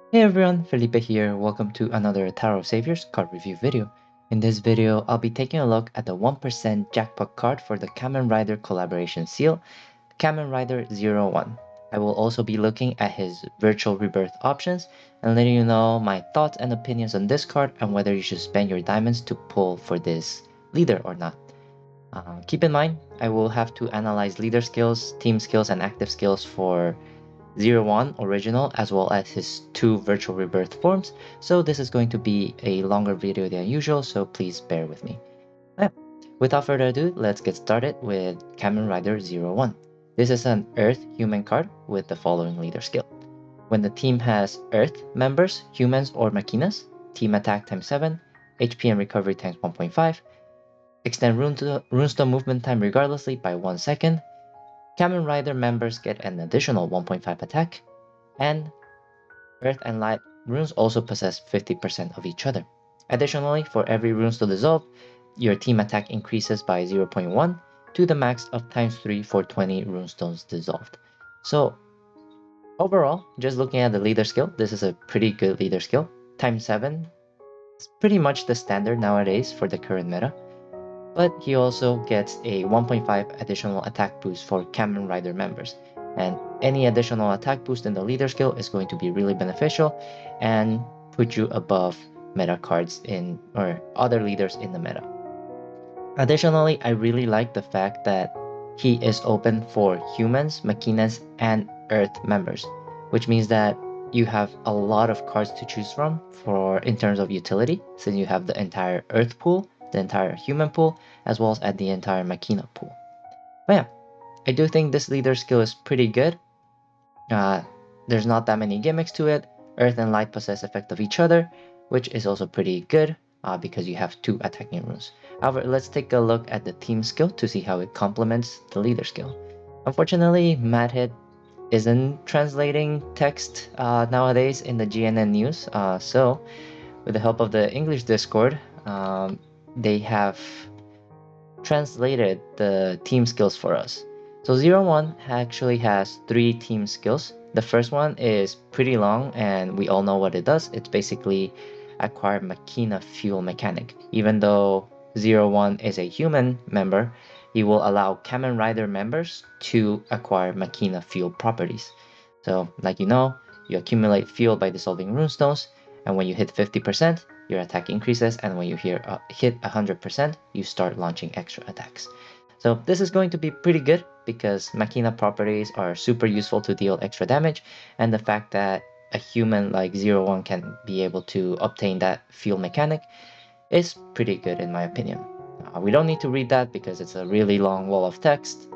Hey everyone, Felipe here. Welcome to another Tarot of Saviors card review video. In this video, I'll be taking a look at the 1% jackpot card for the Kamen Rider collaboration seal, Kamen Rider 01. I will also be looking at his virtual rebirth options and letting you know my thoughts and opinions on this card and whether you should spend your diamonds to pull for this leader or not. Keep in mind, I will have to analyze leader skills, team skills, and active skills for 01 original as well as his two virtual rebirth forms, so this is going to be a longer video than usual, so please bear with me. Yeah. Without further ado, let's get started with Kamen Rider 01. This is an Earth human card with the following leader skill. When the team has Earth members, humans or machinas, team attack times 7, HP and recovery times 1.5, extend runestone movement time regardlessly by 1 second, Kamen Rider members get an additional 1.5 attack, and Earth and Light runes also possess 50% of each other. Additionally, for every runes to dissolve, your team attack increases by 0.1 to the max of times 3 for 20 runestones dissolved. So overall, just looking at the leader skill, this is a pretty good leader skill. Times 7 is pretty much the standard nowadays for the current meta. But he also gets a 1.5 additional attack boost for Kamen Rider members, and any additional attack boost in the leader skill is going to be really beneficial and put you above meta cards in or other leaders in the meta. Additionally, I really like the fact that he is open for humans, machinas, and Earth members, which means that you have a lot of cards to choose from for in terms of utility, since you have the entire Earth pool, the entire human pool, as well as the entire machina pool. But yeah, I do think this leader skill is pretty good. Uh, there's not that many gimmicks to it. Earth and Light possess effect of each other, which is also pretty good because you have two attacking runes. However, let's take a look at the team skill to see how it complements the leader skill. Unfortunately, Madhead isn't translating text nowadays in the GNN news, so with the help of the English Discord, they have translated the team skills for us. So 01 actually has 3 team skills. The first one is pretty long and we all know what it does. It's basically acquire Machina fuel mechanic. Even though 01 is a human member, he will allow Kamen Rider members to acquire Machina fuel properties. So like you accumulate fuel by dissolving runestones, and when you hit 50%, your attack increases, and when you hit 100%, you start launching extra attacks. So this is going to be pretty good because Machina properties are super useful to deal extra damage, and the fact that a human like 01 can be able to obtain that fuel mechanic is pretty good in my opinion. We don't need to read that because it's a really long wall of text.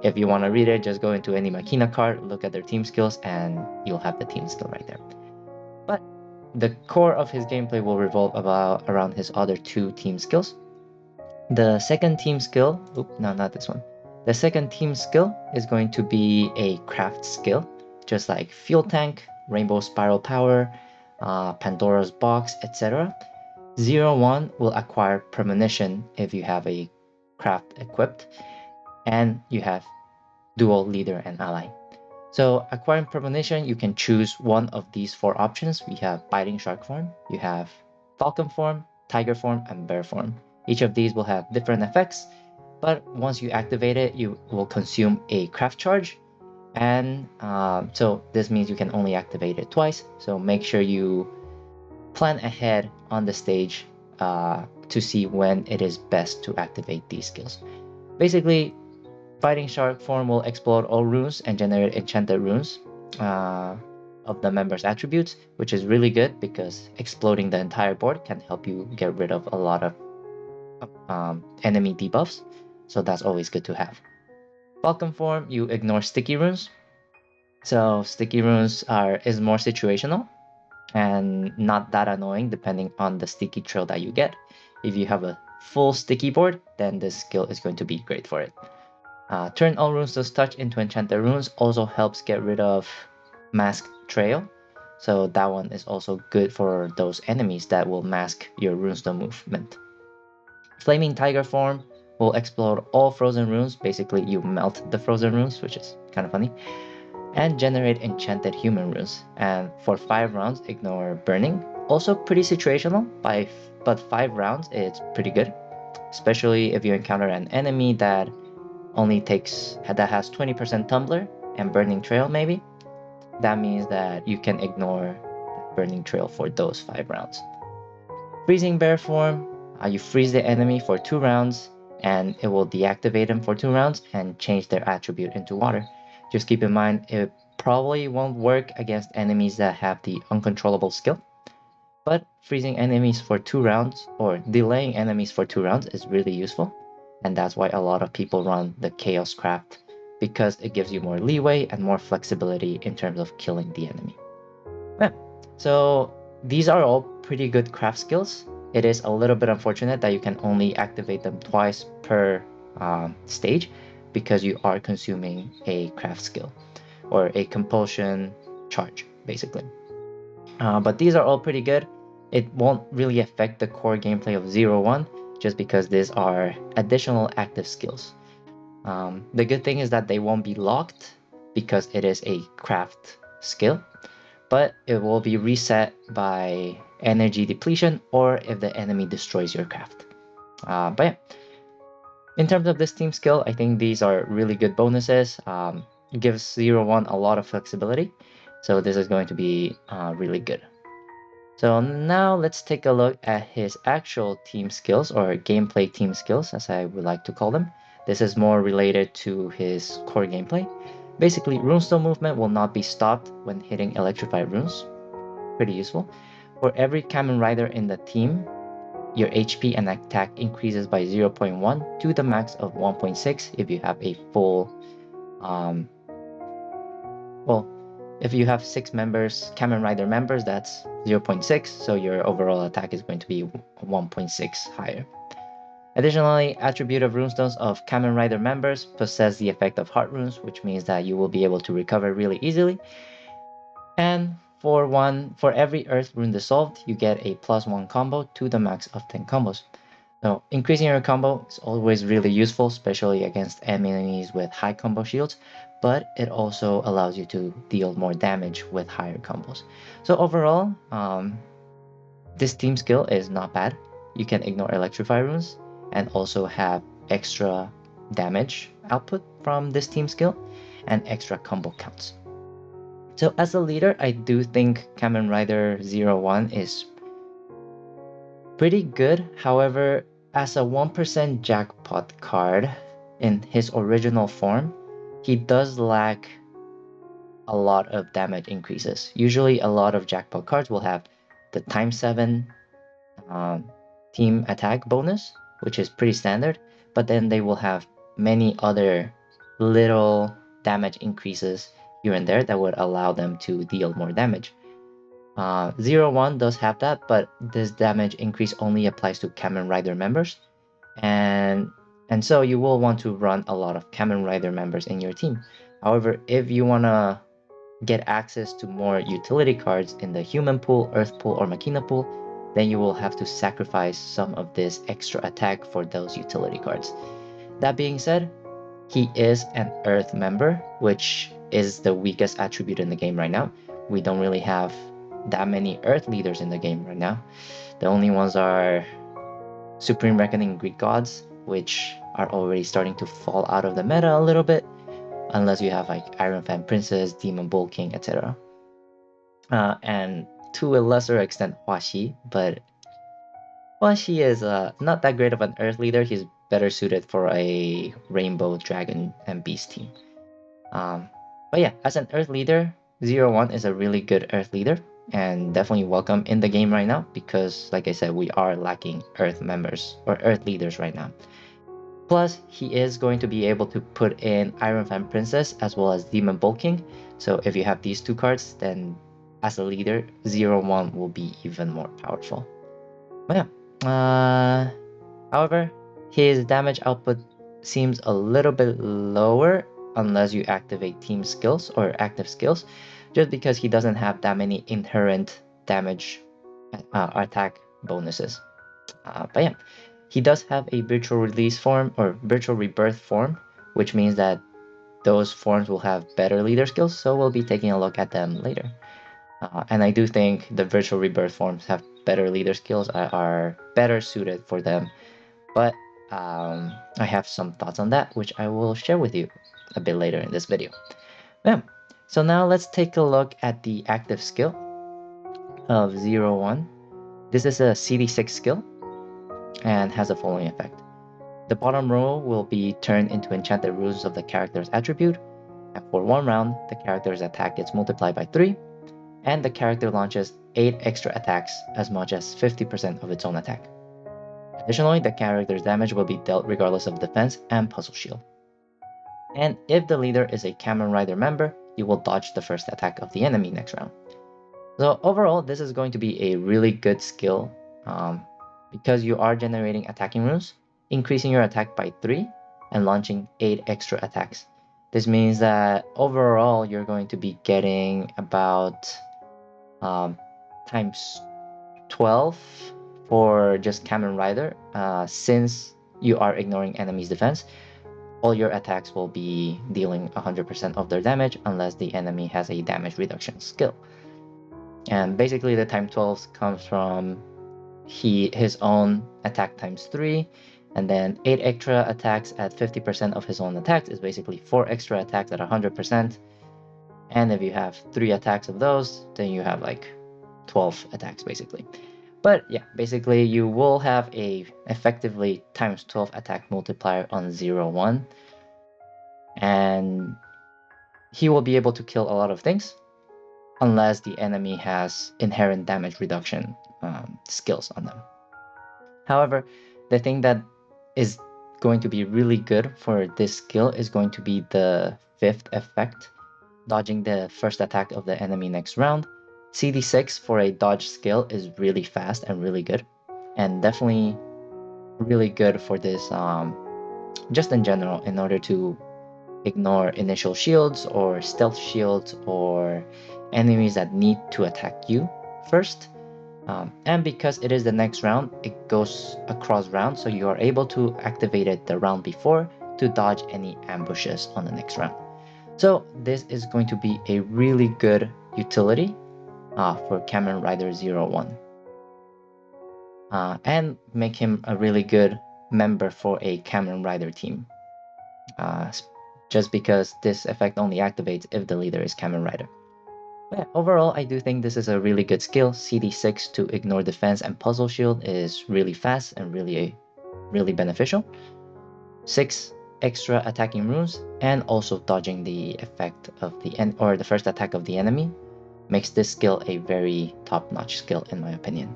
If you want to read it, just go into any Machina card, look at their team skills, and you'll have the team skill right there. But the core of his gameplay will revolve around his other two team skills. The second team skill, no, not this one. The second team skill is going to be a craft skill, just like Fuel Tank, Rainbow Spiral Power, Pandora's Box, etc. 01 will acquire Premonition if you have a craft equipped, and you have dual leader and ally. So acquiring premonition, you can choose one of these 4 options. We have biting shark form, you have falcon form, tiger form, and bear form. Each of these will have different effects, but once you activate it, you will consume a craft charge, and so this means you can only activate it twice. So make sure you plan ahead on the stage to see when it is best to activate these skills. Basically, Fighting Shark form will explode all runes and generate enchanted runes of the member's attributes, which is really good because exploding the entire board can help you get rid of a lot of enemy debuffs, so that's always good to have. Falcon form, you ignore sticky runes, so sticky runes is more situational and not that annoying depending on the sticky trail that you get. If you have a full sticky board, then this skill is going to be great for it. Turn all runes to touch into enchanted runes also helps get rid of mask trail, so that one is also good for those enemies that will mask your runestone movement. Flaming tiger form will explode all frozen runes. Basically, you melt the frozen runes, which is kind of funny. and generate enchanted human runes. And for 5 rounds, ignore burning. Also pretty situational, but 5 rounds it's pretty good, especially if you encounter an enemy that has 20% tumbler and burning trail maybe. That means that you can ignore burning trail for those 5 rounds. Freezing bear form, you freeze the enemy for 2 rounds and it will deactivate them for 2 rounds and change their attribute into water. Just keep in mind it probably won't work against enemies that have the uncontrollable skill, but freezing enemies for 2 rounds or delaying enemies for 2 rounds is really useful, and that's why a lot of people run the Chaos Craft, because it gives you more leeway and more flexibility in terms of killing the enemy. Yeah. So these are all pretty good craft skills. It is a little bit unfortunate that you can only activate them twice per stage, because you are consuming a craft skill or a compulsion charge, basically. But these are all pretty good. It won't really affect the core gameplay of 0-1, just because these are additional active skills. The good thing is that they won't be locked because it is a craft skill, but it will be reset by energy depletion or if the enemy destroys your craft. But yeah, in terms of this team skill, I think these are really good bonuses. It gives 0-1 a lot of flexibility, so this is going to be really good. So now let's take a look at his actual team skills, or gameplay team skills as I would like to call them. This is more related to his core gameplay. Basically, runestone movement will not be stopped when hitting electrified runes. Pretty useful. For every Kamen Rider in the team, your HP and attack increases by 0.1 to the max of 1.6 if you have a full well, if you have 6 members, Kamen Rider members, that's 0.6, so your overall attack is going to be 1.6 higher. Additionally, attribute of runestones of Kamen Rider members possess the effect of heart runes, which means that you will be able to recover really easily. And for every earth rune dissolved, you get a +1 combo to the max of 10 combos. So increasing your combo is always really useful, especially against enemies with high combo shields, but it also allows you to deal more damage with higher combos. So overall, this team skill is not bad. You can ignore electrify runes and also have extra damage output from this team skill and extra combo counts. So as a leader, I do think Kamen Rider 0-1 is pretty good. However, as a 1% jackpot card in his original form, he does lack a lot of damage increases. Usually a lot of jackpot cards will have the ×7 team attack bonus, which is pretty standard, but then they will have many other little damage increases here and there that would allow them to deal more damage. 0-1 does have that, but this damage increase only applies to Kamen Rider members, and so you will want to run a lot of Kamen Rider members in your team. However, if you want to get access to more utility cards in the human pool, earth pool, or machina pool, then you will have to sacrifice some of this extra attack for those utility cards. That being said, he is an earth member, which is the weakest attribute in the game right now. We don't really have that many earth leaders in the game right now. The only ones are Supreme Reckoning Greek Gods, which are already starting to fall out of the meta a little bit, unless you have like Iron Fan Princess, Demon Bull King, etc. And to a lesser extent Huaxi, but Huaxi is not that great of an earth leader. He's better suited for a Rainbow Dragon and Beast team. But yeah, as an earth leader, 0-1 is a really good earth leader and definitely welcome in the game right now, because like I said, we are lacking earth members or earth leaders right now. Plus, he is going to be able to put in Iron Fan Princess as well as Demon Bull King. So if you have these two cards, then as a leader, 0-1 will be even more powerful. But yeah, however, his damage output seems a little bit lower unless you activate team skills or active skills, just because he doesn't have that many inherent damage attack bonuses. But yeah, he does have a virtual release form or virtual rebirth form, which means that those forms will have better leader skills, so we'll be taking a look at them later. And I do think the virtual rebirth forms have better leader skills, are better suited for them. But I have some thoughts on that, which I will share with you a bit later in this video. So now let's take a look at the active skill of 01. This is a CD6 skill and has the following effect. The bottom row will be turned into enchanted runes of the character's attribute, and for 1 round, the character's attack gets multiplied by 3, and the character launches 8 extra attacks, as much as 50% of its own attack. Additionally, the character's damage will be dealt regardless of defense and puzzle shield. And if the leader is a Kamen Rider member, you will dodge the first attack of the enemy next round. So overall, this is going to be a really good skill because you are generating attacking runes, increasing your attack by 3, and launching 8 extra attacks. This means that overall, you're going to be getting about times 12 for just Kamen Rider, since you are ignoring enemy's defense. All your attacks will be dealing 100% of their damage unless the enemy has a damage reduction skill. And basically the time 12 comes from his own attack times 3, and then 8 extra attacks at 50% of his own attacks is basically 4 extra attacks at 100%. And if you have 3 attacks of those, then you have like 12 attacks basically. But yeah, basically you will have a effectively times 12 attack multiplier on 01, and he will be able to kill a lot of things unless the enemy has inherent damage reduction skills on them. However, the thing that is going to be really good for this skill is going to be the 5th effect, dodging the first attack of the enemy next round. CD6 for a dodge skill is really fast and really good, and definitely really good for this just in general, in order to ignore initial shields or stealth shields or enemies that need to attack you first. And because it is the next round, it goes across rounds, so you are able to activate it the round before to dodge any ambushes on the next round. So this is going to be a really good utility for Kamen Rider 01, and make him a really good member for a Kamen Rider team, just because this effect only activates if the leader is Kamen Rider. But yeah, overall, I do think this is a really good skill. CD6 to ignore defense and puzzle shield is really fast and really beneficial. 6 extra attacking runes and also dodging the effect of the first attack of the enemy makes this skill a very top-notch skill in my opinion.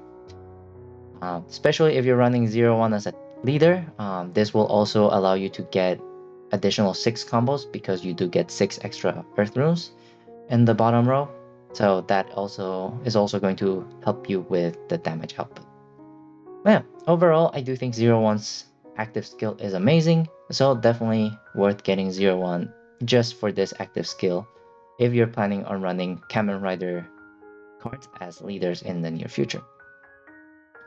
Especially if you're running 01 as a leader, this will also allow you to get additional 6 combos because you do get 6 extra earth runes in the bottom row. So that is also going to help you with the damage output. But yeah, overall, I do think 01's active skill is amazing, so definitely worth getting 01 just for this active skill if you're planning on running Kamen Rider cards as leaders in the near future.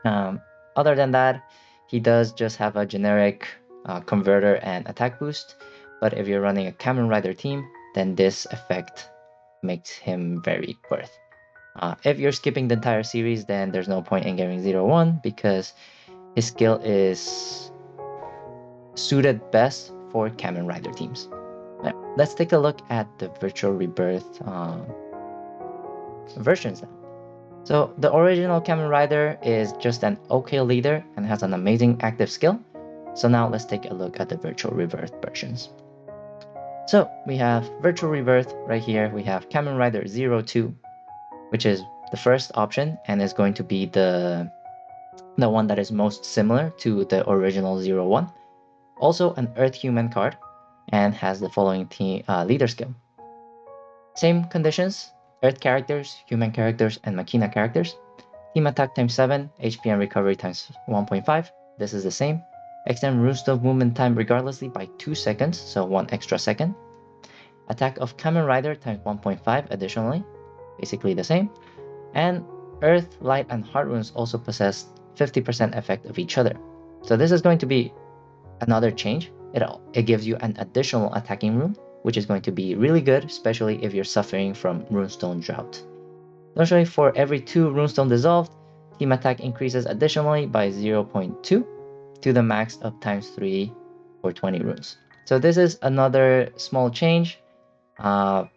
Other than that, he does just have a generic converter and attack boost, but if you're running a Kamen Rider team, then this effect makes him very worth. If you're skipping the entire series, then there's no point in getting 01 because his skill is suited best for Kamen Rider teams. Now, let's take a look at the virtual rebirth versions now. So the original Kamen Rider is just an okay leader and has an amazing active skill. So now let's take a look at the virtual rebirth versions. So we have virtual rebirth right here. We have Kamen Rider 02, which is the first option and is going to be the one that is most similar to the original 01. Also an Earth Human card and has the following leader skill. Same conditions: Earth characters, Human characters, and Machina characters. Team attack times 7, HP and recovery times 1.5. This is the same. Extend Runestone movement time regardlessly by 2 seconds, so 1 extra second. Attack of Kamen Rider times 1.5 additionally, basically the same. And Earth, Light, and Heart runes also possess 50% effect of each other. So this is going to be another change. It gives you an additional attacking rune which is going to be really good, especially if you're suffering from Runestone Drought. Additionally, for every 2 Runestone dissolved, team attack increases additionally by 0.2 to the max of ×3 for 20 runes. So this is another small change. It's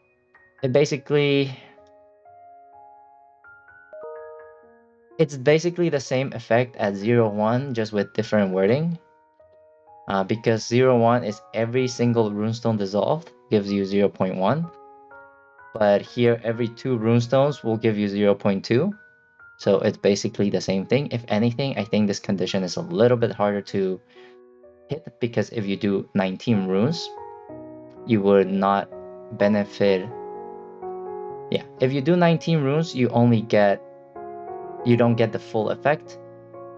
basically the same effect as 0-1, just with different wording. Because 0-1 is every single runestone dissolved gives you 0.1. But here, every 2 runestones will give you 0.2. So it's basically the same thing. If anything, I think this condition is a little bit harder to hit, because if you do 19 runes, you would not benefit. Yeah, if you do 19 runes, you don't get the full effect.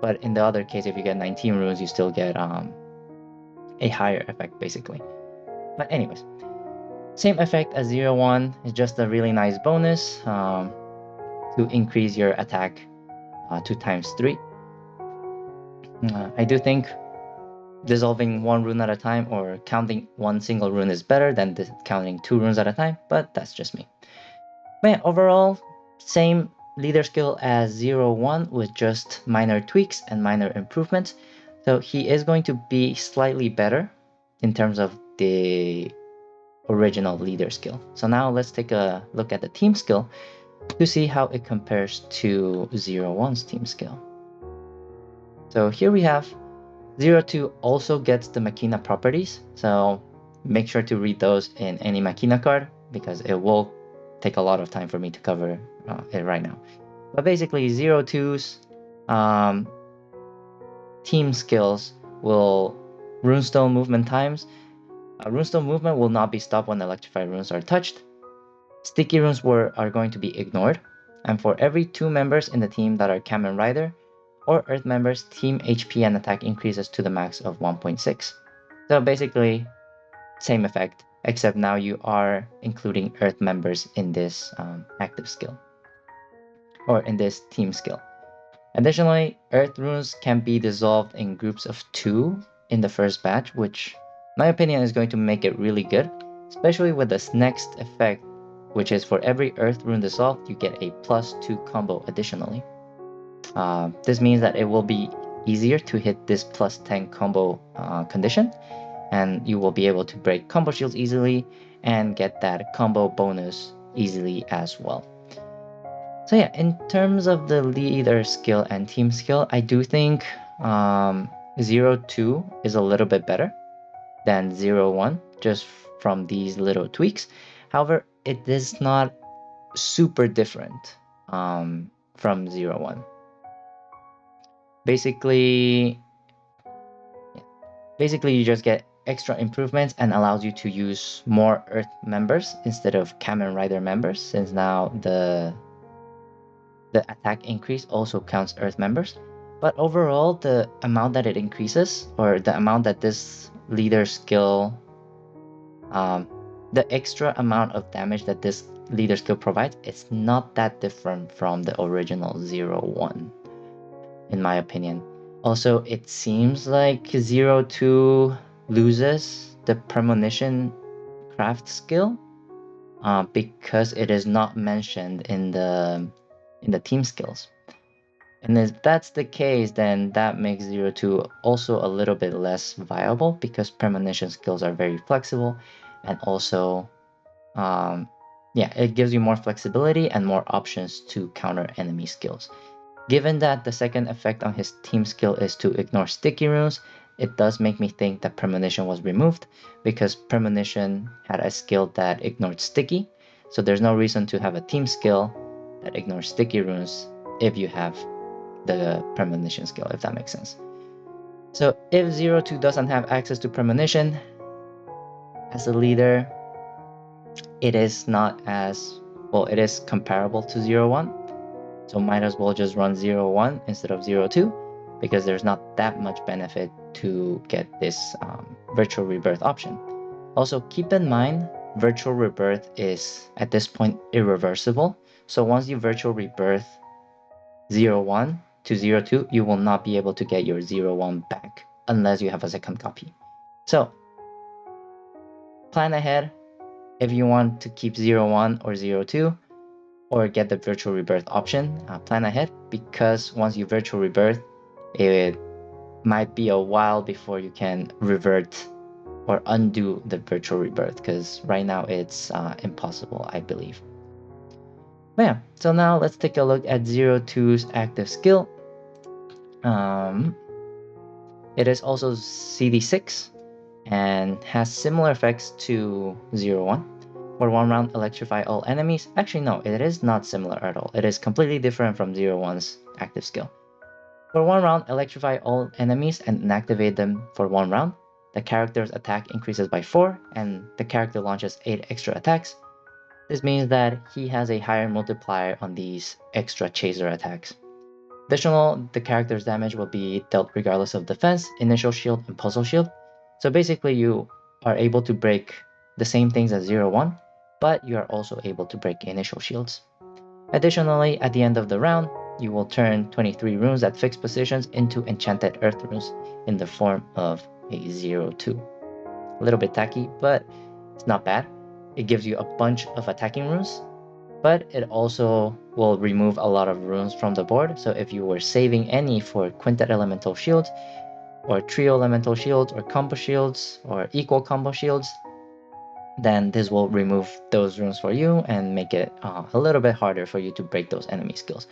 But in the other case, if you get 19 runes, you still get a higher effect, basically. But anyways, same effect as 0-1. It's just a really nice bonus to increase your attack to ×3. I do think dissolving 1 rune at a time or counting 1 single rune is better than counting 2 runes at a time, but that's just me. But yeah, overall, same leader skill as 0-1 with just minor tweaks and minor improvements. So he is going to be slightly better in terms of the original leader skill. So now let's take a look at the team skill to see how it compares to 0-1's team skill. So here we have 0-2 also gets the Machina properties, so make sure to read those in any Machina card, because it will take a lot of time for me to cover it right now. But basically 0-2's team skills will runestone movement times. Runestone movement will not be stopped when electrified runes are touched. Sticky runes are going to be ignored. And for every 2 members in the team that are Kamen Rider or Earth members, team HP and attack increases to the max of 1.6. So basically, same effect, except now you are including Earth members in this active skill, or in this team skill. Additionally, Earth runes can be dissolved in groups of 2 in the first batch, which, in my opinion, is going to make it really good, especially with this next effect, which is for every Earth rune dissolved, you get a +2 combo additionally. This means that it will be easier to hit this +10 combo condition, and you will be able to break combo shields easily and get that combo bonus easily as well. So yeah, in terms of the leader skill and team skill, I do think 0-2 is a little bit better than 0-1, just from these little tweaks. However, it is not super different from 0-1. Basically, you just get extra improvements and allows you to use more Earth members instead of Kamen Rider members, since now the attack increase also counts Earth members. But overall, the amount that it increases, or the amount that this leader skill, the extra amount of damage that this leader skill provides, it's not that different from the original 0-1, in my opinion. Also, it seems like 0-2 loses the premonition craft skill because it is not mentioned in the team skills. And if that's the case, then that makes 0-2 also a little bit less viable, because premonition skills are very flexible, and also it gives you more flexibility and more options to counter enemy skills. Given that the second effect on his team skill is to ignore sticky runes, it does make me think that premonition was removed, because premonition had a skill that ignored sticky, so there's no reason to have a team skill that ignores sticky runes if you have the premonition skill, if that makes sense. So if 0-2 doesn't have access to premonition as a leader, it is not as well, it is comparable to 0-1, so might as well just run 0-1 instead of 0-2, because there's not that much benefit to get this virtual rebirth option. Also, keep in mind, virtual rebirth is at this point irreversible, so once you virtual rebirth 0-1 to 0-2, you will not be able to get your 0-1 back unless you have a second copy. So plan ahead, If you want to keep 0-1 or 0-2, or get the virtual rebirth option, plan ahead, because once you virtual rebirth, it might be a while before you can revert or undo the virtual rebirth, because right now it's impossible, I believe. But yeah, so now let's take a look at 0-2's active skill. It is also CD6 and has similar effects to 0-1. For 1 round, electrify all enemies. Actually, no, it is not similar at all. It is completely different from 0-1's active skill. For 1 round, electrify all enemies and inactivate them for 1 round. The character's attack increases by 4, and the character launches 8 extra attacks. This means that he has a higher multiplier on these extra chaser attacks. Additional, the character's damage will be dealt regardless of defense, initial shield, and puzzle shield. So basically you are able to break the same things as 0-1, but you are also able to break initial shields. Additionally, at the end of the round, you will turn 23 runes at fixed positions into enchanted earth runes in the form of a 0-2. A little bit tacky, but it's not bad. It gives you a bunch of attacking runes, but it also will remove a lot of runes from the board. So if you were saving any for quintet elemental shields, or trio elemental shields, or combo shields, or equal combo shields, then this will remove those runes for you and make it a little bit harder for you to break those enemy skills.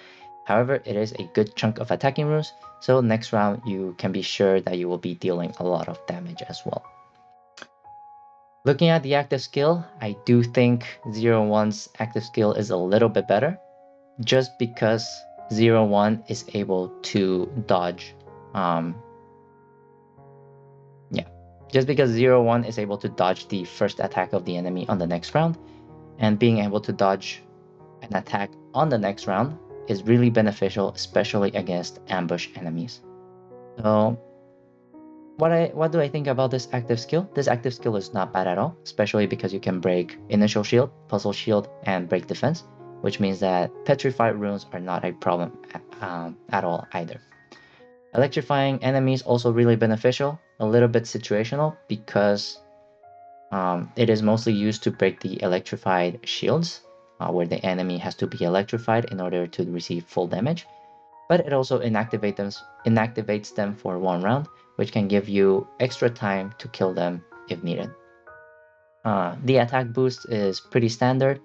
However, it is a good chunk of attacking runes, so next round you can be sure that you will be dealing a lot of damage as well. Looking at the active skill, I do think 0-1's active skill is a little bit better, just because 0-1 is able to dodge. Just because 0-1 is able to dodge the first attack of the enemy on the next round, and being able to dodge an attack on the next round is really beneficial, especially against ambush enemies. So what do I think about this active skill? This active skill is not bad at all, especially because you can break initial shield, puzzle shield, and break defense, which means that petrified runes are not a problem at all either. Electrifying enemies also really beneficial, a little bit situational, because it is mostly used to break the electrified shields, where the enemy has to be electrified in order to receive full damage. But it also inactivates them for 1 round, which can give you extra time to kill them if needed. The attack boost is pretty standard,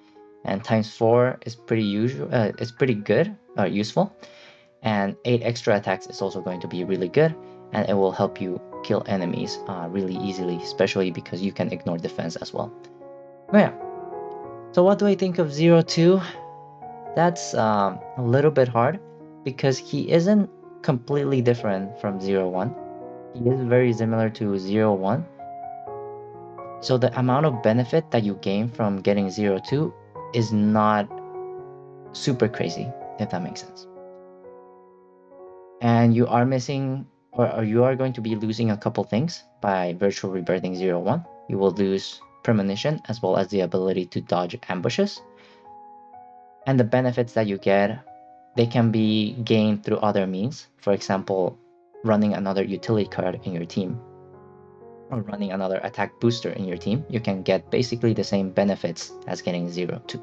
and ×4 is pretty good or useful. And 8 extra attacks is also going to be really good, and it will help you kill enemies really easily, especially because you can ignore defense as well. But yeah, so what do I think of 0-2? That's a little bit hard, because he isn't completely different from 0-1. He is very similar to 0-1. So the amount of benefit that you gain from getting 0-2 is not super crazy, if that makes sense. And you are missing, or you are going to be losing a couple things by virtual rebirthing 0-1. You will lose premonition as well as the ability to dodge ambushes. And the benefits that you get, they can be gained through other means. For example, running another utility card in your team, or running another attack booster in your team. You can get basically the same benefits as getting 0-2.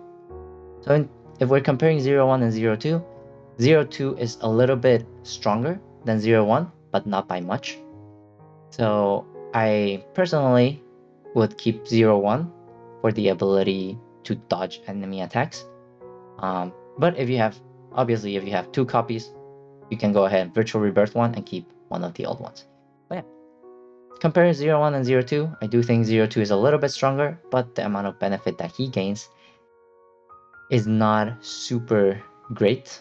So if we're comparing 0-1 and 0-2, 0-2 is a little bit stronger than 0-1, but not by much. So I personally would keep 0-1 for the ability to dodge enemy attacks. But if you have 2 copies, you can go ahead and virtual rebirth one and keep one of the old ones. But yeah, comparing 0-1 and 0-2, I do think 0-2 is a little bit stronger, but the amount of benefit that he gains is not super great,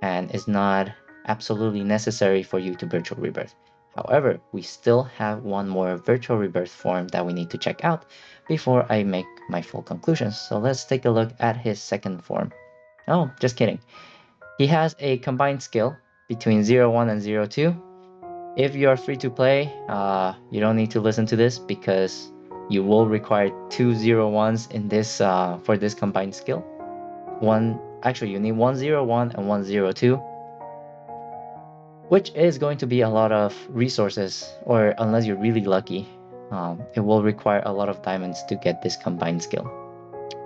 and is not absolutely necessary for you to virtual rebirth. However, we still have one more virtual rebirth form that we need to check out before I make my full conclusions. So let's take a look at his second form. Oh, just kidding. He has a combined skill between 0-1 and 0-2. If you are free to play, you don't need to listen to this, because you will require 2 0-1s in this for this combined skill. You need 1 0-1 and 1 0-2, which is going to be a lot of resources, or unless you're really lucky, it will require a lot of diamonds to get this combined skill.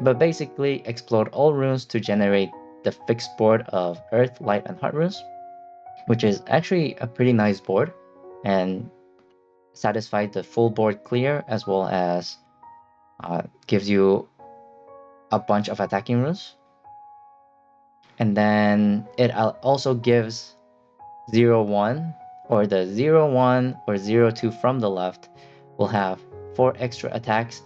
but basically explode all runes to generate the fixed board of Earth, Light, and Heart runes, which is actually a pretty nice board and satisfies the full board clear, as well as gives you a bunch of attacking runes. And then it also gives 0-1, or the 0-1 or 0-2 from the left will have 4 extra attacks,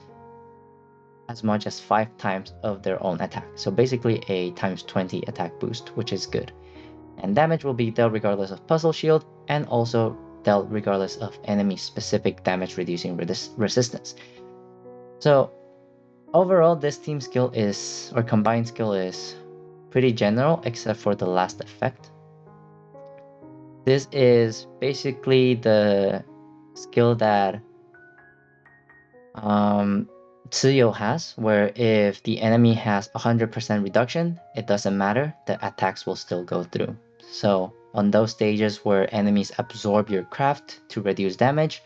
as much as 5 times of their own attack. So basically a times 20 attack boost, which is good. And damage will be dealt regardless of puzzle shield, and also dealt regardless of enemy specific damage reducing resistance. So overall, this team skill is, or combined skill is, pretty general except for the last effect. This is basically the skill that Tsuyo has, where if the enemy has 100% reduction, it doesn't matter, the attacks will still go through. So on those stages where enemies absorb your craft to reduce damage,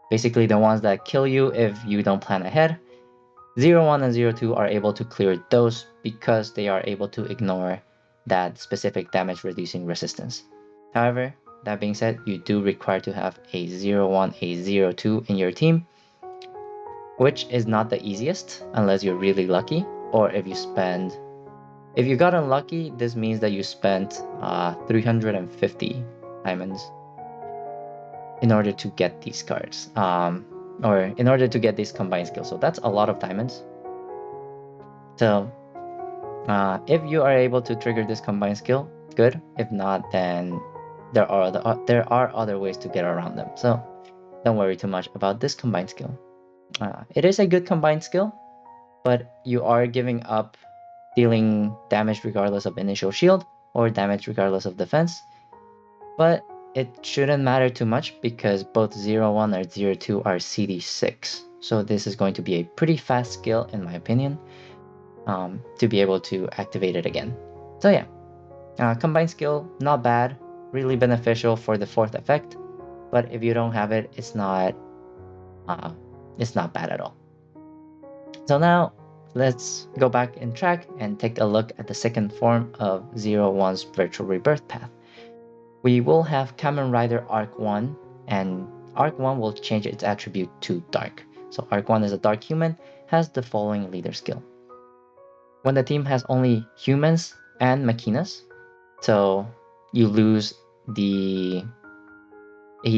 basically the ones that kill you if you don't plan ahead, 0-1 and 0-2 are able to clear those because they are able to ignore that specific damage reducing resistance. However, that being said, you do require to have a 0-1, a 0-2 in your team, which is not the easiest unless you're really lucky, or if you got unlucky, this means that you spent 350 diamonds in order to get these cards, or in order to get these combined skills. So that's a lot of diamonds. So if you are able to trigger this combined skill, good. If not, then there are other ways to get around them. So don't worry too much about this combined skill. It is a good combined skill, but you are giving up dealing damage regardless of initial shield or damage regardless of defense. But it shouldn't matter too much because both 0-1 or 0-2 are CD6. So this is going to be a pretty fast skill in my opinion, to be able to activate it again. So yeah, combined skill, not bad, really beneficial for the 4th effect, but if you don't have it, it's not bad at all. So now let's go back in track and take a look at the second form of 0-1's virtual rebirth path. We will have Kamen Rider Ark One, and Ark One will change its attribute to Dark. So Ark One is a dark human, has the following leader skill. When the team has only humans and machinas, so you lose he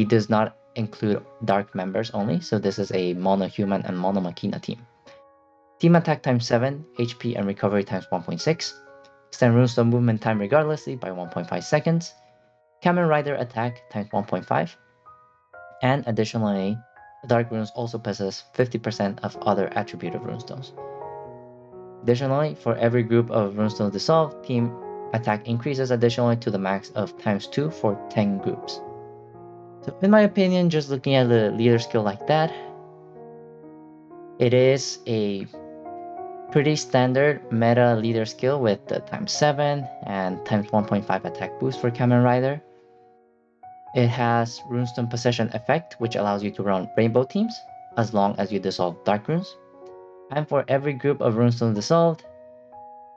does not include dark members only, so this is a mono human and mono machina team. Team attack times 7, HP and recovery times 1.6, extend runestone movement time regardlessly by 1.5 seconds, Kamen Rider attack times 1.5, and additionally, dark runes also possess 50% of other attribute of runestones. Additionally, for every group of runestones dissolved, team attack increases additionally to the max of times 2 for 10 groups. So in my opinion, just looking at the leader skill like that, it is a pretty standard meta leader skill with the times 7 and times 1.5 attack boost for Kamen Rider. It has runestone possession effect, which allows you to run rainbow teams as long as you dissolve dark runes. And for every group of runestones dissolved,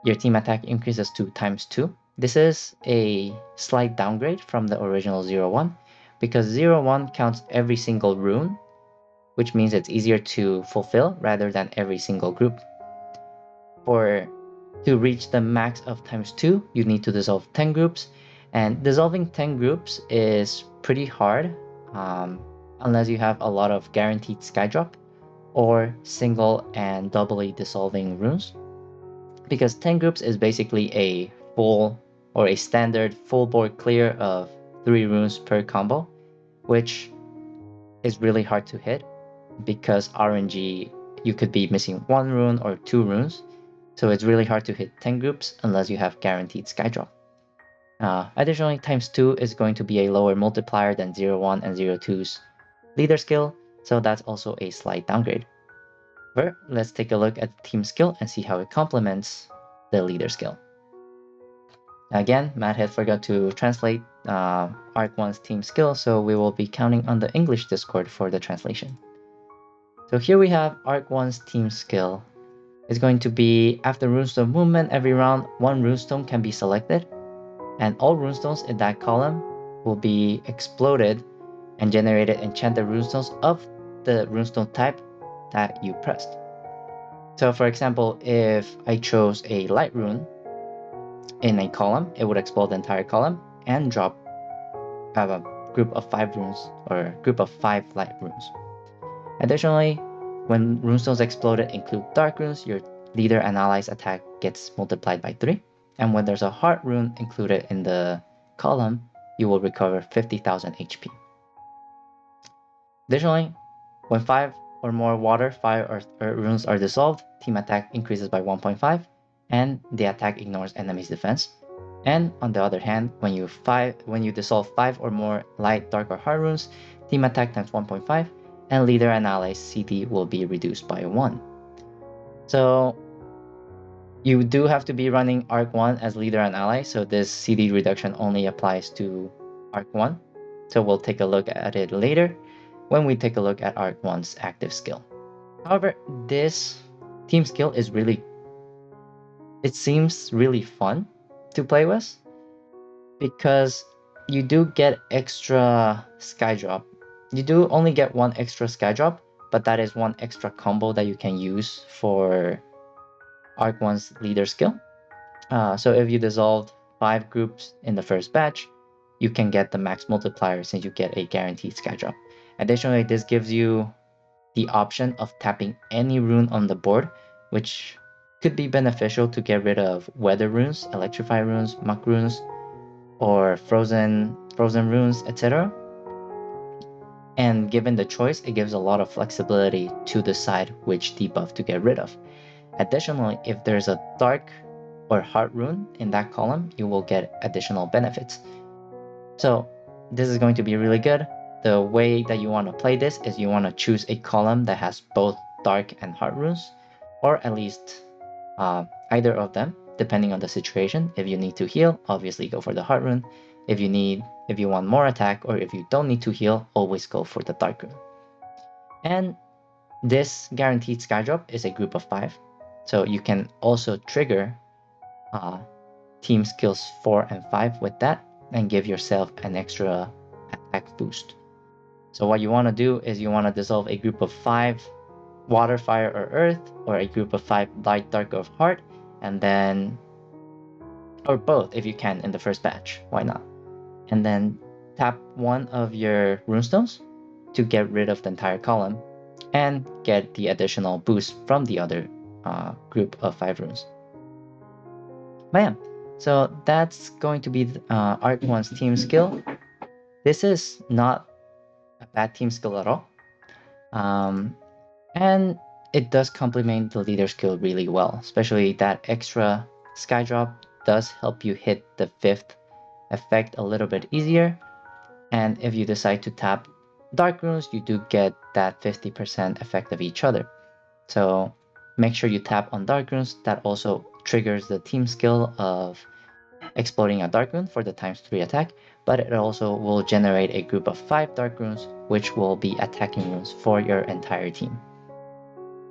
your team attack increases to times 2. This is a slight downgrade from the original 0-1 because 0-1 counts every single rune, which means it's easier to fulfill rather than every single group. To reach the max of times 2, you need to dissolve 10 groups, and dissolving 10 groups is pretty hard unless you have a lot of guaranteed skydrop or single and doubly dissolving runes, because 10 groups is basically a full or a standard full board clear of 3 runes per combo, which is really hard to hit because RNG you could be missing 1 rune or 2 runes, so it's really hard to hit 10 groups unless you have guaranteed skydrop. Additionally, times 2 is going to be a lower multiplier than 0-1 and 0-2's leader skill, so that's also a slight downgrade. But let's take a look at the team skill and see how it complements the leader skill. Again, Matt had forgot to translate Ark One's team skill, so we will be counting on the English Discord for the translation. So here we have Ark One's team skill. is going to be after runestone movement every round, one runestone can be selected, and all runestones in that column will be exploded and generated enchanted runestones of the runestone type that you pressed. So for example, if I chose a light rune in a column, it would explode the entire column and drop a group of 5 runes or a group of 5 light runes. Additionally, when runestones exploded include dark runes, your leader and allies attack gets multiplied by 3. And when there's a heart rune included in the column, you will recover 50,000 HP. Additionally, when 5 or more water, fire, or earth runes are dissolved, team attack increases by 1.5, and the attack ignores enemy's defense. And on the other hand, when you dissolve 5 or more light, dark, or hard runes, team attack times 1.5, and leader and allies CD will be reduced by 1. So you do have to be running Ark One as leader and ally, so this CD reduction only applies to Ark One. So we'll take a look at it later when we take a look at Ark One's active skill. However, this team skill is it seems really fun to play with because you do get extra sky drop. You do only get one extra sky drop, but that is one extra combo that you can use for Ark One's leader skill. So if you dissolved 5 groups in the first batch, you can get the max multiplier since you get a guaranteed sky drop. Additionally, this gives you the option of tapping any rune on the board, which could be beneficial to get rid of weather runes, electrify runes, muck runes, or frozen runes, etc. And given the choice, it gives a lot of flexibility to decide which debuff to get rid of. Additionally, if there's a dark or heart rune in that column, you will get additional benefits. So this is going to be really good. The way that you want to play this is you want to choose a column that has both dark and heart runes, or at least either of them, depending on the situation. If you need to heal, obviously go for the heart rune. If you want more attack, or if you don't need to heal, always go for the dark rune. And this guaranteed sky drop is a group of 5, so you can also trigger team skills 4 and 5 with that and give yourself an extra attack boost. So what you want to do is you want to dissolve a group of 5 water, fire, or earth, or a group of 5 light, dark, or heart, and then, or both if you can in the first batch, why not? And then tap one of your runestones to get rid of the entire column and get the additional boost from the other group of 5 runes. But yeah, so that's going to be Ark One's team skill. This is not a bad team skill at all. And it does complement the leader skill really well, especially that extra sky drop does help you hit the 5th effect a little bit easier. And if you decide to tap dark runes, you do get that 50% effect of each other. So make sure you tap on dark runes. That also triggers the team skill of exploding a dark rune for the ×3 attack, but it also will generate a group of 5 dark runes, which will be attacking runes for your entire team.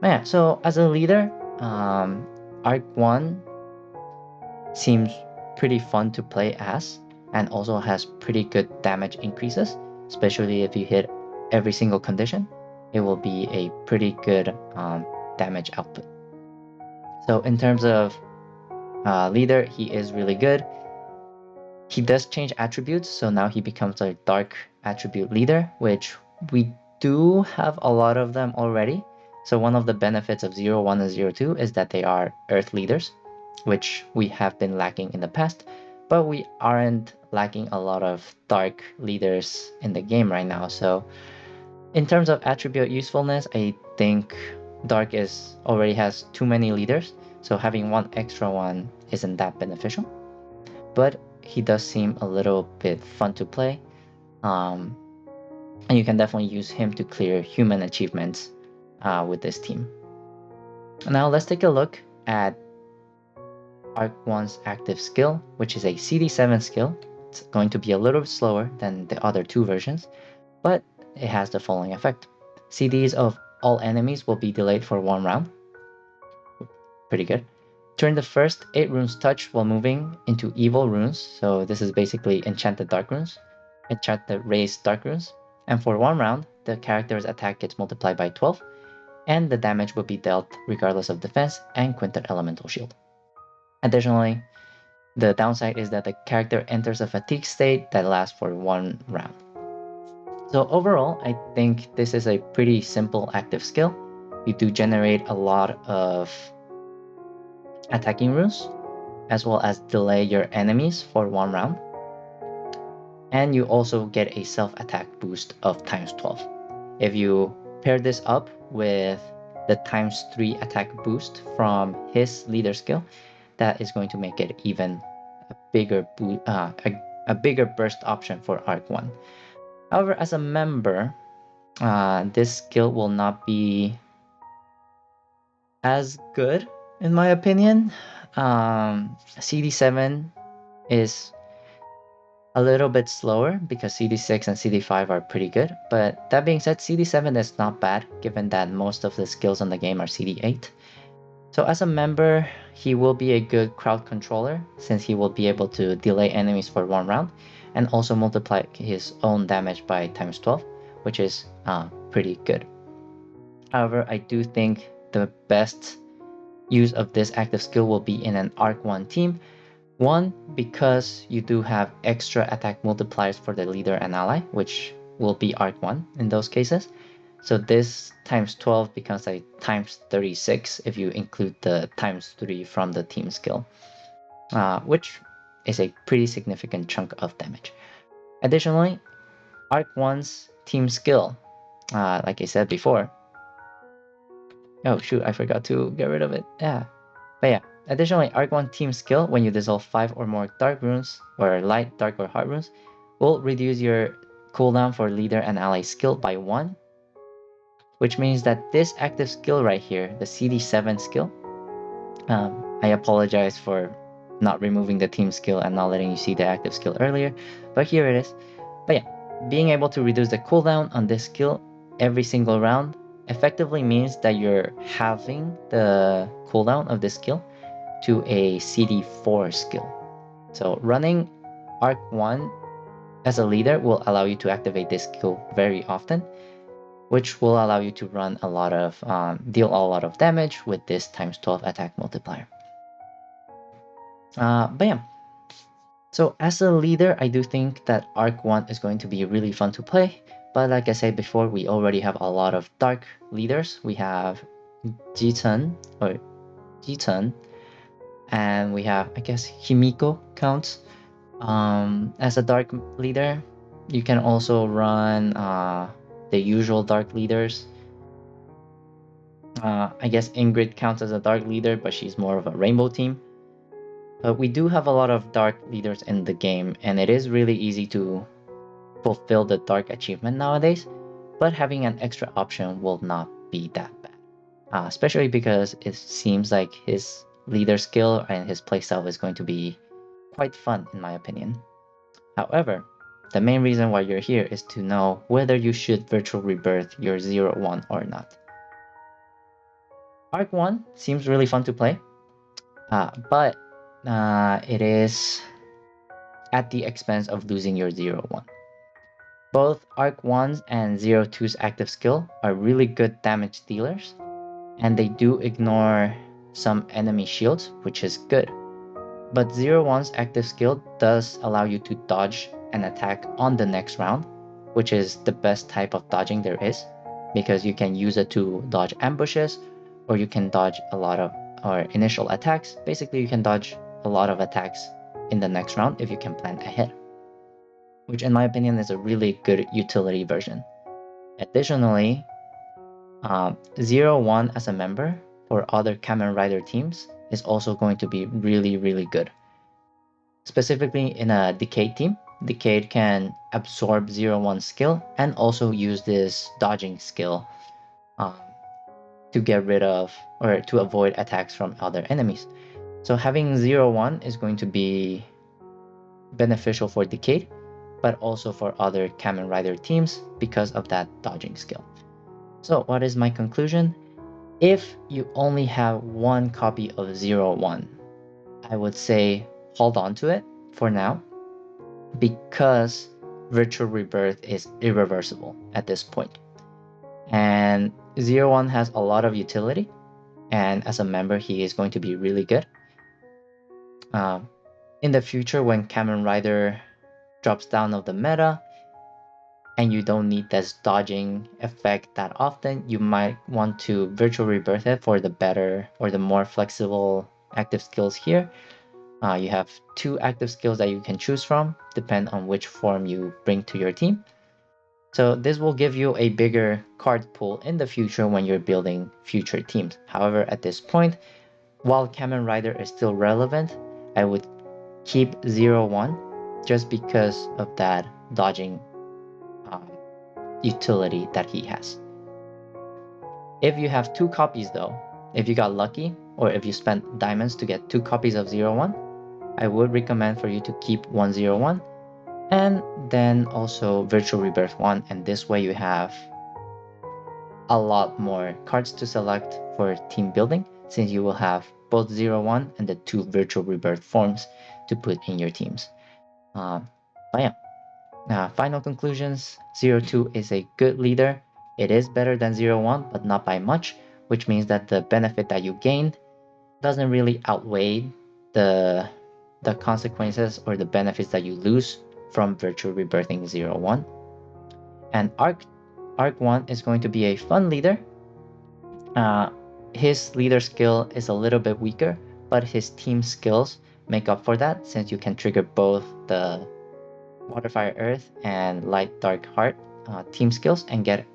Yeah, so as a leader, Ark One seems pretty fun to play as, and also has pretty good damage increases, especially if you hit every single condition. It will be a pretty good damage output. So in terms of leader, he is really good. He does change attributes, so now he becomes a dark attribute leader, which we do have a lot of them already. So one of the benefits of 0-1 and 0-2 is that they are earth leaders, which we have been lacking in the past, but we aren't lacking a lot of dark leaders in the game right now. So in terms of attribute usefulness, I think dark already has too many leaders, so having one extra one isn't that beneficial. But he does seem a little bit fun to play, and you can definitely use him to clear human achievements with this team. Now let's take a look at Ark One's active skill, which is a CD7 skill. It's going to be a little bit slower than the other 2 versions, but it has the following effect. CDs of all enemies will be delayed for 1 round. pretty good. Turn the first 8 runes touched while moving into evil runes. So this is basically enchanted dark runes, enchanted raised dark runes. And for 1 round, the character's attack gets multiplied by 12, and the damage will be dealt regardless of defense and Quintet Elemental Shield. Additionally, the downside is that the character enters a fatigue state that lasts for 1 round. So overall, I think this is a pretty simple active skill. You do generate a lot of attacking runes, as well as delay your enemies for 1 round. And you also get a self-attack boost of times 12. If you pair this up with the times 3 attack boost from his leader skill, that is going to make it even a bigger burst option for Ark One. However, as a member, this skill will not be as good in my opinion. CD7 is a little bit slower because CD6 and CD5 are pretty good, but that being said, CD7 is not bad given that most of the skills on the game are CD8. So as a member, he will be a good crowd controller since he will be able to delay enemies for 1 round and also multiply his own damage by times 12, which is pretty good. However, I do think the best use of this active skill will be in an Ark One team. One, because you do have extra attack multipliers for the leader and ally, which will be Ark One in those cases. So this times 12 becomes a times 36 if you include the times 3 from the team skill, which is a pretty significant chunk of damage. Additionally, Ark One's team skill, like I said before. Oh shoot, I forgot to get rid of it. Yeah. But yeah, additionally, Ark One team skill, when you dissolve 5 or more dark runes, or light, dark, or hard runes, will reduce your cooldown for leader and ally skill by 1. Which means that this active skill right here, the CD7 skill, I apologize for not removing the team skill and not letting you see the active skill earlier, but here it is. But yeah, being able to reduce the cooldown on this skill every single round effectively means that you're halving the cooldown of this skill to a CD4 skill. So running Ark 1 as a leader will allow you to activate this skill very often, which will allow you to run a lot of deal a lot of damage with this times 12 attack multiplier. Bam. So as a leader, I do think that Ark 1 is going to be really fun to play. But like I said before, we already have a lot of dark leaders. We have Jichen, and we have, I guess, Himiko counts as a dark leader. You can also run the usual dark leaders. I guess Ingrid counts as a dark leader, but she's more of a rainbow team. But we do have a lot of dark leaders in the game, and it is really easy to fulfill the dark achievement nowadays. But having an extra option will not be that bad, especially because it seems like his leader skill and his playstyle is going to be quite fun in my opinion. However, the main reason why you're here is to know whether you should virtual rebirth your 0-1 or not. Ark 1 seems really fun to play, but it is at the expense of losing your 0-1. Both Ark 1's and 0-2's active skill are really good damage dealers, and they do ignore some enemy shields, which is good. But 0-1's active skill does allow you to dodge an attack on the next round, which is the best type of dodging there is, because you can use it to dodge ambushes, or you can dodge a lot of initial attacks. Basically, you can dodge a lot of attacks in the next round if you can plan ahead, which in my opinion is a really good utility version. Additionally, 0-1 as a member for other Kamen Rider teams is also going to be really, really good. Specifically in a Decade team, Decade can absorb 0-1 skill and also use this dodging skill to get rid of or to avoid attacks from other enemies. So having 0-1 is going to be beneficial for Decade, but also for other Kamen Rider teams because of that dodging skill. So what is my conclusion? If you only have one copy of 01, I would say hold on to it for now, because virtual rebirth is irreversible at this point. And 01 has a lot of utility, and as a member he is going to be really good. In the future, when Kamen Rider drops down of the meta and you don't need this dodging effect that often, you might want to virtual rebirth it for the better or the more flexible active skills here. You have 2 active skills that you can choose from, depend on which form you bring to your team. So this will give you a bigger card pool in the future when you're building future teams. However, at this point, while Kamen Rider is still relevant, I would keep 01 just because of that dodging utility that he has. If you have 2 copies though, if you got lucky or if you spent diamonds to get 2 copies of 01, I would recommend for you to keep 101 and then also virtual rebirth 1, and this way you have a lot more cards to select for team building, since you will have both 01 and the 2 virtual rebirth forms to put in your teams. But yeah, final conclusions: 02 is a good leader. It is better than 01, but not by much, which means that the benefit that you gained doesn't really outweigh the consequences or the benefits that you lose from virtual rebirthing 01. And Ark One is going to be a fun leader. His leader skill is a little bit weaker, but his team skills make up for that, since you can trigger both the Water, Fire, Earth and Light, Dark, Heart team skills and get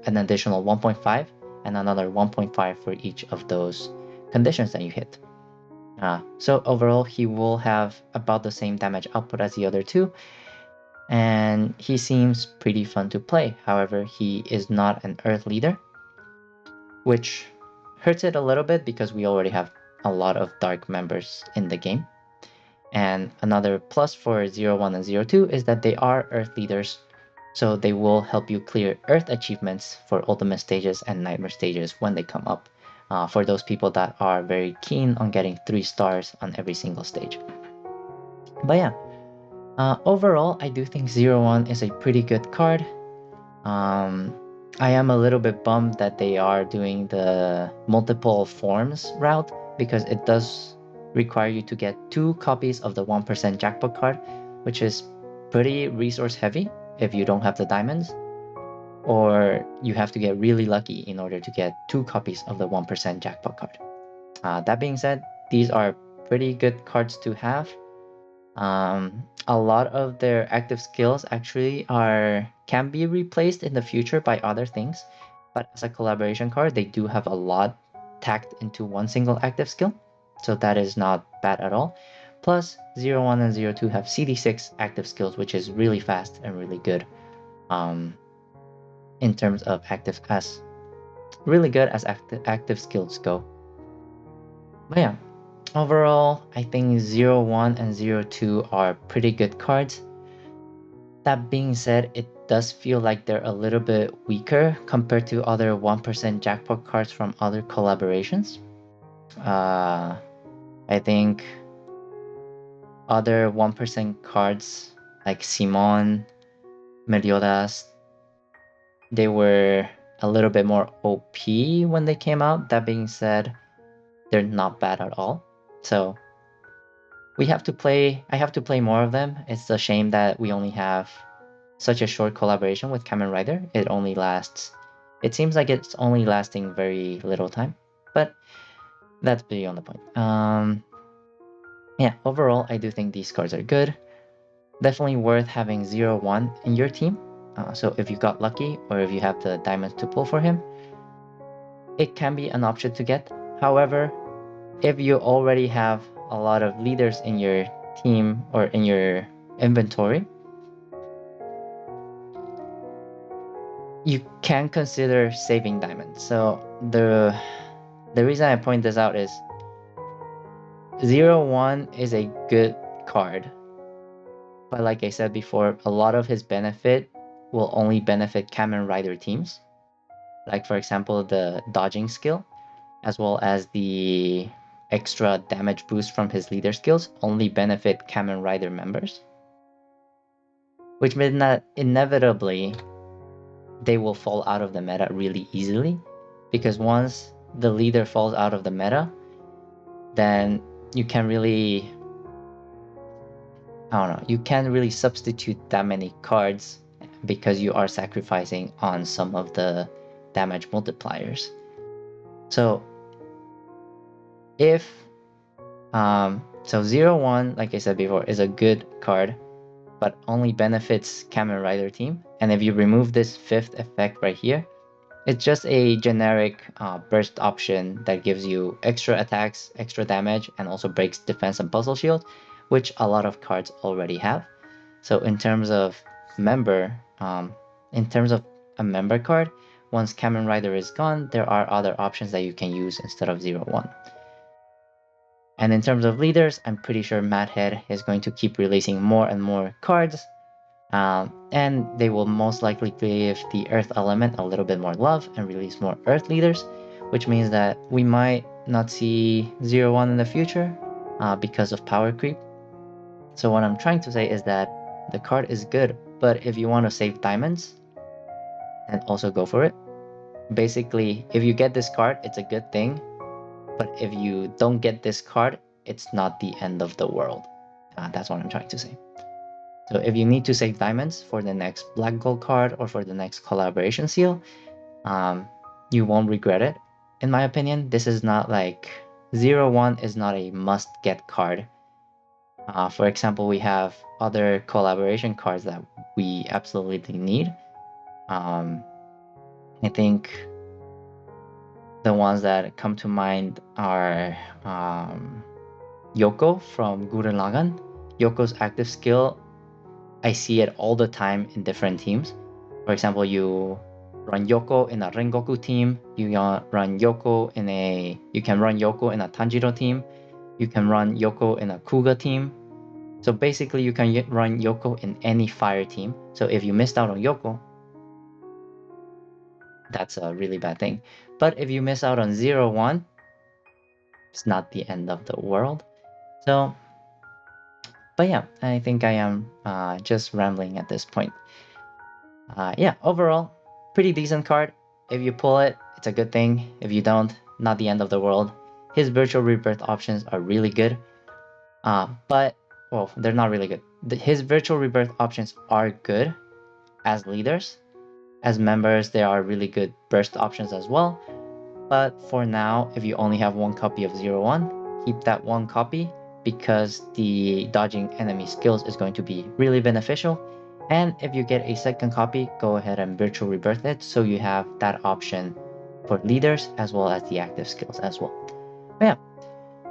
an additional 1.5 and another 1.5 for each of those conditions that you hit. So overall, he will have about the same damage output as the other 2, and he seems pretty fun to play. However, he is not an Earth leader, which hurts it a little bit because we already have a lot of Dark members in the game. And another plus for 01 and 02 is that they are Earth leaders, so they will help you clear Earth achievements for Ultimate stages and Nightmare stages when they come up, for those people that are very keen on getting 3 stars on every single stage. But yeah, overall, I do think 01 is a pretty good card. I am a little bit bummed that they are doing the multiple forms route, because it does require you to get 2 copies of the 1% jackpot card, which is pretty resource heavy if you don't have the diamonds, or you have to get really lucky in order to get 2 copies of the 1% jackpot card. That being said, these are pretty good cards to have. A lot of their active skills actually can be replaced in the future by other things, but as a collaboration card, they do have a lot tacked into one single active skill, so that is not bad at all. Plus, 01 and 02 have CD6 active skills, which is really fast and really good in terms of really good as active skills go. But yeah, overall, I think 01 and 02 are pretty good cards. That being said, it does feel like they're a little bit weaker compared to other 1% jackpot cards from other collaborations. I think other 1% cards like Simon, Meliodas, they were a little bit more OP when they came out. That being said, they're not bad at all. So I have to play more of them. It's a shame that we only have such a short collaboration with Kamen Rider. It seems like it's only lasting very little time, but that's beyond the point. Yeah, overall, I do think these cards are good. Definitely worth having 01 in your team. So if you got lucky or if you have the diamonds to pull for him, it can be an option to get. However, if you already have a lot of leaders in your team or in your inventory, you can consider saving diamonds. So the reason I point this out is 01 is a good card, but like I said before, a lot of his benefit will only benefit Kamen Rider teams. Like for example, the dodging skill. as well as the extra damage boost from his leader skills only benefit Kamen Rider members, which means that inevitably they will fall out of the meta really easily, because once the leader falls out of the meta, then you can really, I don't know, you can't really substitute that many cards because you are sacrificing on some of the damage multipliers. So if so 0-1, like I said before, is a good card, but only benefits Kamen Rider team. And if you remove this 5th effect right here, it's just a generic burst option that gives you extra attacks, extra damage, and also breaks defense and puzzle shield, which a lot of cards already have. So in terms of member, in terms of a member card, once Kamen Rider is gone, there are other options that you can use instead of 0-1. And in terms of leaders, I'm pretty sure Madhead is going to keep releasing more and more cards. And they will most likely give the Earth element a little bit more love and release more Earth leaders, which means that we might not see 0-1 in the future because of power creep. So what I'm trying to say is that the card is good, but if you want to save diamonds, then also go for it. Basically, if you get this card, it's a good thing. But if you don't get this card, it's not the end of the world. That's what I'm trying to say. So if you need to save diamonds for the next black gold card or for the next collaboration seal, you won't regret it. In my opinion, this is not like 0-1 is not a must get card. For example, we have other collaboration cards that we absolutely need. I think the ones that come to mind are Yoko from Gurren Lagann. Yoko's active skill, I see it all the time in different teams. For example, you run Yoko in a Rengoku team. You can run Yoko in a Tanjiro team. You can run Yoko in a Kuga team. So basically, you can run Yoko in any fire team. So if you missed out on Yoko, that's a really bad thing. But if you miss out on 0-1, it's not the end of the world. So, but yeah, I think I am just rambling at this point. Yeah, overall, pretty decent card. If you pull it, it's a good thing. If you don't, not the end of the world. His virtual rebirth options are really good. But, well, they're not really good. His virtual rebirth options are good as leaders. As members, there are really good burst options as well. But for now, if you only have one copy of 0-1, keep that one copy because the dodging enemy skills is going to be really beneficial. And if you get a second copy, go ahead and virtual rebirth it so you have that option for leaders as well as the active skills as well. But yeah,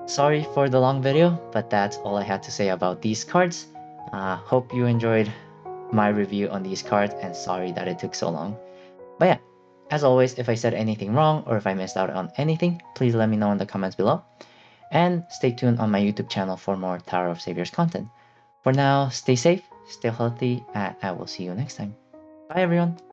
sorry for the long video, but that's all I had to say about these cards. Hope you enjoyed my review on these cards, and sorry that it took so long. But yeah, as always, if I said anything wrong or if I missed out on anything, please let me know in the comments below. And stay tuned on my YouTube channel for more Tower of Saviors content. For now, stay safe, stay healthy, and I will see you next time. Bye everyone!